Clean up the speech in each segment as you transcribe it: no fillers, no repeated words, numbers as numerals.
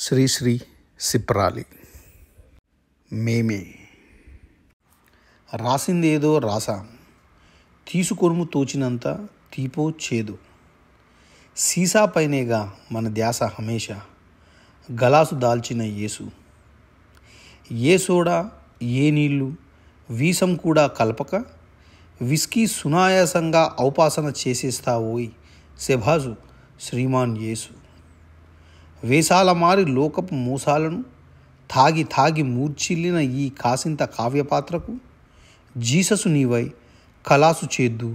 శ్రీశ్రీ సిప్రాలి. మేమే రాసిందేదో రాసాం, తీసుకొనుము తోచినంత తీపో చేదు. సీసా పైనేగా మన ధ్యాస హమేషా, గలాసు దాల్చిన యేసు. ఏ సోడా ఏ నీళ్ళు వీసం కూడా కలపక, విస్కీ సునాయాసంగా ఔపాసన చేసేస్తావోయ్ శెభాజు శ్రీమాన్ యేసు. వేసాల మారి లోకపు మోసాలను తాగి తాగి మూర్చిల్లిన ఈ కాసింత కావ్యపాత్రకు జీససు నీవై కలాసు చేద్దు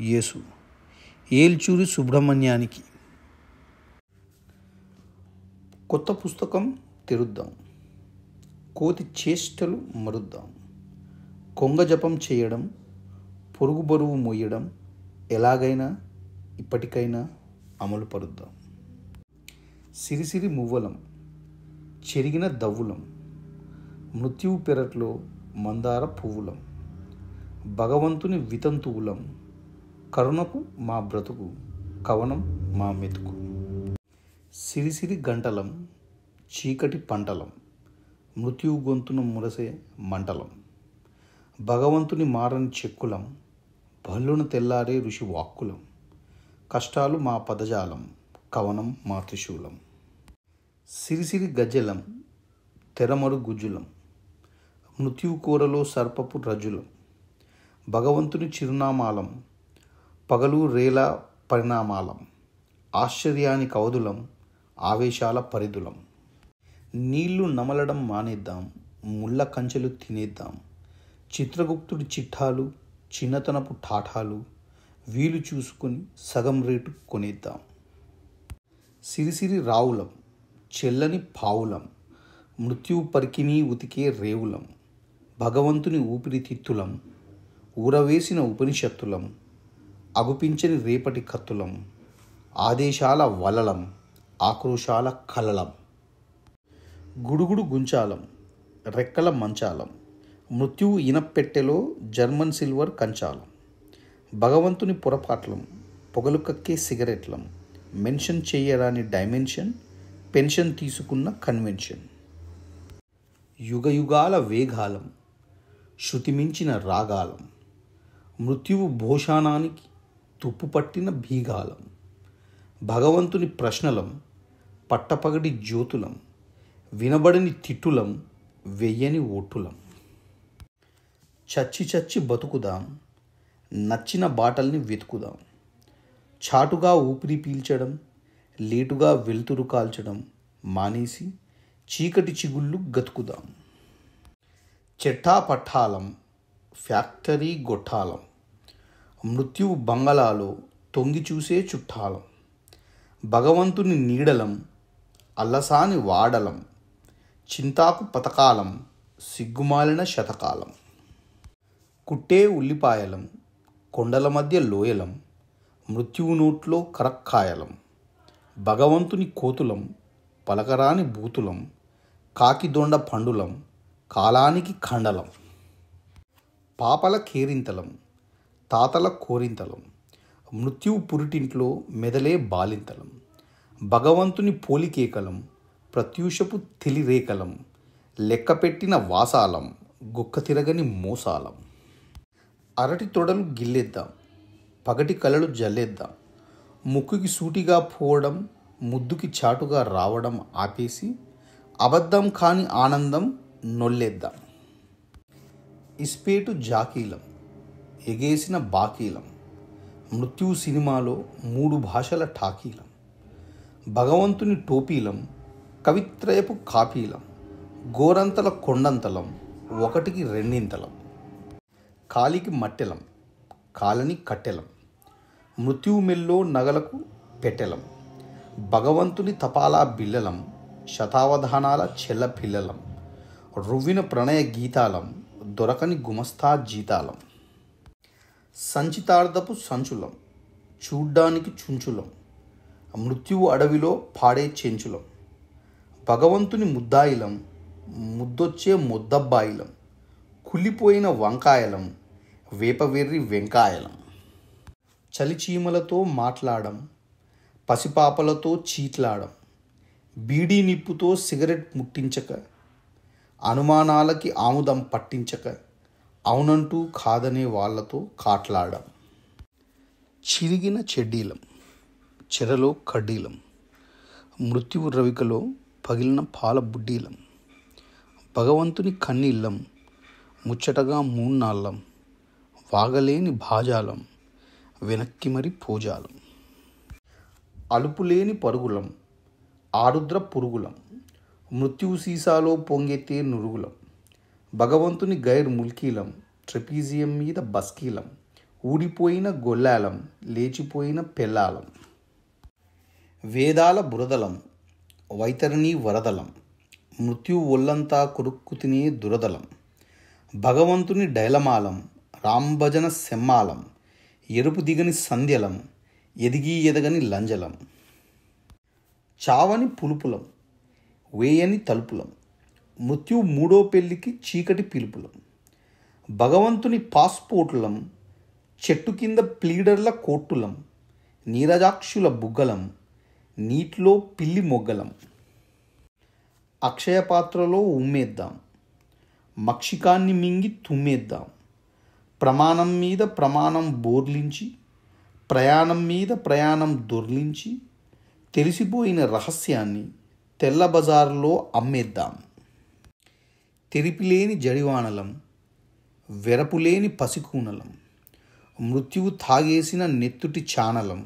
యేసు. ఏల్చూరి సుబ్రహ్మణ్యానికి. కొత్త పుస్తకం తెరుద్దాం, కోతి చేష్టలు మరుద్దాం. కొంగ జపం చేయడం, పొరుగు బరువు మోయడం ఎలాగైనా ఇప్పటికైనా అమలు పరుద్దాం. సిరిసిరి మువ్వలం, చెరిగిన దవ్వులం, మృత్యువు పెరట్లో మందార పువ్వులం. భగవంతుని వితంతువులం, కరుణకు మా బ్రతుకు, కవనం మా మెతుకు. సిరిసిరి గంటలం, చీకటి పంటలం, మృత్యువు గొంతున మురసే మంటలం. భగవంతుని మారని చెక్కులం, భల్లున తెల్లారే ఋషి వాక్కులం. కష్టాలు మా పదజాలం, కవనం మా త్రిశూలం. సిరిసిరి గజ్జలం, తెరమరు గుజ్జులం, మృత్యువు కూరలో సర్పపు రజ్జులం. భగవంతుని చిరునామాలం, పగలు రేల పరిణామాలం. ఆశ్చర్యానికి అవధులం, ఆవేశాల పరిధులం. నీళ్లు నమలడం మానేద్దాం, ముళ్ళ కంచెలు తినేద్దాం. చిత్రగుప్తుడి చిట్టాలు, చిన్నతనపు ఠాఠాలు వీలు చూసుకొని సగం రేటు కొనేద్దాం. సిరిసిరి రావులం, చెల్లని పావులం, మృత్యువు పరికిని ఉతికే రేవులం. భగవంతుని ఊపిరితిత్తులం, ఊరవేసిన ఉపనిషత్తులం. అగుపించని రేపటి కత్తులం, ఆదేశాల వలలం, ఆక్రోశాల కలలం. గుడుగుడు గుంచాలం, రెక్కల మంచాలం. మృత్యువు ఇనప్పెట్టెలో జర్మన్ సిల్వర్ కంచాలం. భగవంతుని పొరపాట్లం, పొగలు కక్కే సిగరెట్లం. మెన్షన్ చేయరాని డైమెన్షన్, పెన్షన్ తీసుకున్న కన్వెన్షన్. యుగయుగాల వేగాలం, శృతిమించిన రాగాలం. మృత్యువు భోషాణానికి తుప్పు పట్టిన భీగాలం. భగవంతుని ప్రశ్నలం, పట్టపగడి జ్యోతులం. వినబడని తిట్టులం, వెయ్యని ఓటులం. చచ్చి చచ్చి బతుకుదాం, నచ్చిన బాటల్ని వెతుకుదాం. చాటుగా ఊపిరి పీల్చడం, లేటుగా వెలుతురు కాల్చడం మానేసి చీకటి చిగుళ్ళు గతుకుదాం. చెట్టా పట్టాలం, ఫ్యాక్టరీ గొట్టాలం. మృత్యువు బంగళాలో తొంగి చూసే చుట్టాలం. భగవంతుని నీడలం, అల్లసాని వాడలం. చింతాకు పతకాలం, సిగ్గుమాలిన శతకాలం. కుట్టే ఉల్లిపాయలం, కొండల మధ్య లోయలం. మృత్యువు నోట్లో కరక్కాయలం. భగవంతుని కోతులం, పలకరాని బూతులం. కాకిదొండ పండులం, కాలానికి ఖండలం. పాపల కేరింతలం, తాతల కోరింతలం. మృత్యువు పురిటింట్లో మెదలే బాలింతలం. భగవంతుని పోలికేకలం, ప్రత్యూషపు తెలిరేకలం. లెక్కపెట్టిన వాసాలం, గుక్క తిరగని మోసాలం. అరటి తొడలు గిల్లేద్దాం, పగటి కలలు జల్లేద్దాం. ముక్కుకి సూటిగా పోవడం, ముద్దుకి చాటుగా రావడం ఆపేసి అబద్ధం కాని ఆనందం నొల్లేద్దాం. ఇస్పేటు జాకీలం, ఎగేసిన బాకీలం. మృత్యువు సినిమాలో 3 భాషల టాకీలం. భగవంతుని టోపీలం, కవిత్రయపు కాపీలం. గోరంతల కొండంతలం, ఒకటికి రెండింతలం. కాలికి మట్టెలం, కాలని కట్టెలం. మృత్యువు మెల్లో నగలకు పెట్టెలం. భగవంతుని తపాలా బిల్లలం, శతావధానాల చెల్ల పిల్లలం. రువ్విన ప్రణయ గీతాలం, దొరకని గుమస్తా జీతాలం. సంచితార్థపు సంచులం, చూడ్డానికి చుంచులం. మృత్యువు అడవిలో పాడే చెంచులం. భగవంతుని ముద్దాయిలం, ముద్దొచ్చే ముద్దబ్బాయిలం. కుళ్ళిపోయిన వంకాయలం, వేపవెర్రి వెంకాయలం. చలిచీమలతో మాట్లాడం, పసిపాపలతో చీట్లాడం. బీడీ నిప్పుతో సిగరెట్ ముట్టించక, అనుమానాలకి ఆముదం పట్టించక, అవునంటూ కాదనే వాళ్లతో కాట్లాడాం. చిరిగిన చెడ్డీలం, చెరలో కడ్డీలం, మృత్యువు రవికలో పగిలిన పాల బుడ్డీలం, భగవంతుని కన్నీళ్ళం, ముచ్చటగా మూన్నాళ్ళం, వాగలేని భాజాలం, వెనక్కి మరి పోజాలం, అలుపులేని పరుగులం, ఆరుద్ర పురుగులం, మృత్యువు సీసాలో పొంగెత్తే నురుగులం, భగవంతుని గైర్ ముల్కీలం, ట్రెపీజియం మీద బస్కీలం, ఊడిపోయిన గొల్లాలం, లేచిపోయిన పెళ్ళాలం, వేదాల బురదలం, వైతరిణీ వరదలం, మృత్యువు ఒళ్ళంతా కొరుక్కు తినే దురదలం, భగవంతుని డైలమాలం, రాంభజన సెమ్మాలం, ఎరుపు దిగని సంధ్యలం, ఎదిగి ఎదగని లంజలం, చావని పులుపులం, వేయని తలుపులం, మృత్యువు మూడో పెళ్లికి చీకటి పిలుపులం, భగవంతుని పాస్పోర్టులం, చెట్టు కింద ప్లీడర్ల కోట్టులం, నీరజాక్షుల బుగ్గలం, నీటిలో పిల్లి మొగ్గలం, అక్షయ పాత్రలో ఉమ్మేద్దాం, మక్షికాన్ని మింగి తుమ్మేద్దాం, ప్రమాణం మీద ప్రమాణం బోర్లించి, ప్రయాణం మీద ప్రయాణం దొర్లించి, తెలిసిపోయిన రహస్యాన్ని తెల్ల బజారులో అమ్మేద్దాం. తెరిపిలేని జడివానలం, వెరపులేని పసికూనలం, మృత్యువు తాగేసిన నెత్తుటి చానలం,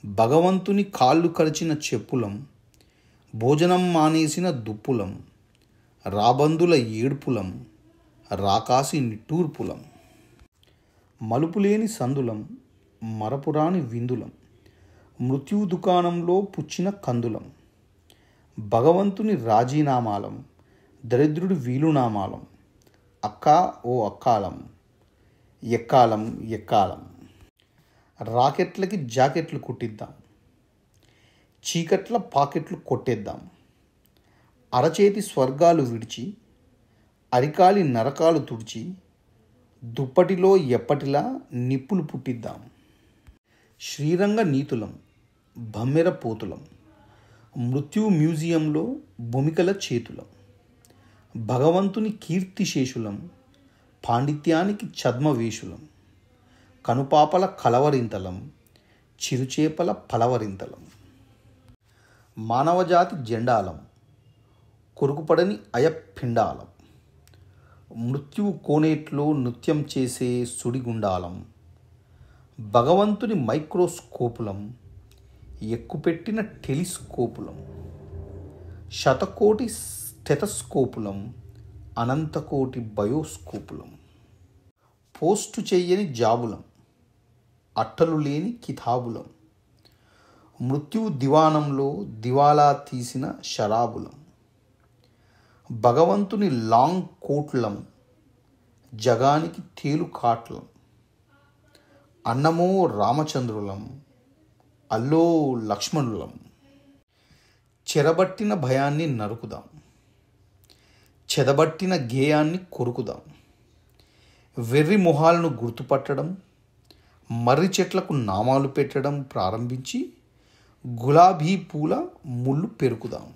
భగవంతుని కాళ్ళు కరిచిన చెప్పులం, భోజనం మానేసిన దుప్పులం, రాబందుల ఏడ్పులం, రాకాసి నిట్టూర్పులం, మలుపులేని సందులం, మరపురాని విందులం, మృత్యువు దుకాణంలో పుచ్చిన కందులం, భగవంతుని రాజీనామాలం, దరిద్రుడి వీలునామాలం, అక్కా ఓ అక్కాలం, ఎక్కాలం ఎక్కాలం, రాకెట్లకి జాకెట్లు కుట్టిద్దాం, చీకట్ల పాకెట్లు కొట్టేద్దాం, అరచేతి స్వర్గాలు విడిచి, అరికాలి నరకాలు తుడిచి, దుప్పటిలో ఎప్పటిలా నిప్పులు పుట్టిద్దాం. శ్రీరంగ నీతులం, బమ్మెర పోతులం, మృత్యువు మ్యూజియంలో భూమికల చేతులం, భగవంతుని కీర్తిశేషులం, పాండిత్యానికి ఛద్మవేషులం, కనుపాపల కలవరింతలం, చిరుచేపల పలవరింతలం, మానవజాతి జెండాలం, కొరుకుపడని అయపిండాలం, మృత్యువు కోనేట్లో నృత్యం చేసే సుడిగుండాలం, భగవంతుని మైక్రోస్కోపులం, ఎక్కుపెట్టిన టెలిస్కోపులం, శతకోటి స్టెతస్కోపులం, అనంతకోటి బయోస్కోపులం, పోస్టు చెయ్యని జాబులం, అట్టలు లేని కితాబులం, మృత్యువు దివానంలో దివాలా తీసిన షరాబులం, భగవంతుని లాంగ్ కోట్లం, జగానికి తేలు కాట్లం, అన్నమో రామచంద్రులం, అల్లో లక్ష్మణులం, చెరబట్టిన భయాన్ని నరుకుదాం, చెదబట్టిన గేయాన్ని కొరుకుదాం, వెర్రి మొహాలను గుర్తుపట్టడం, మర్రి చెట్లకు నామాలు పెట్టడం ప్రారంభించి, గులాబీ పూల ముళ్ళు పెరుకుదాం.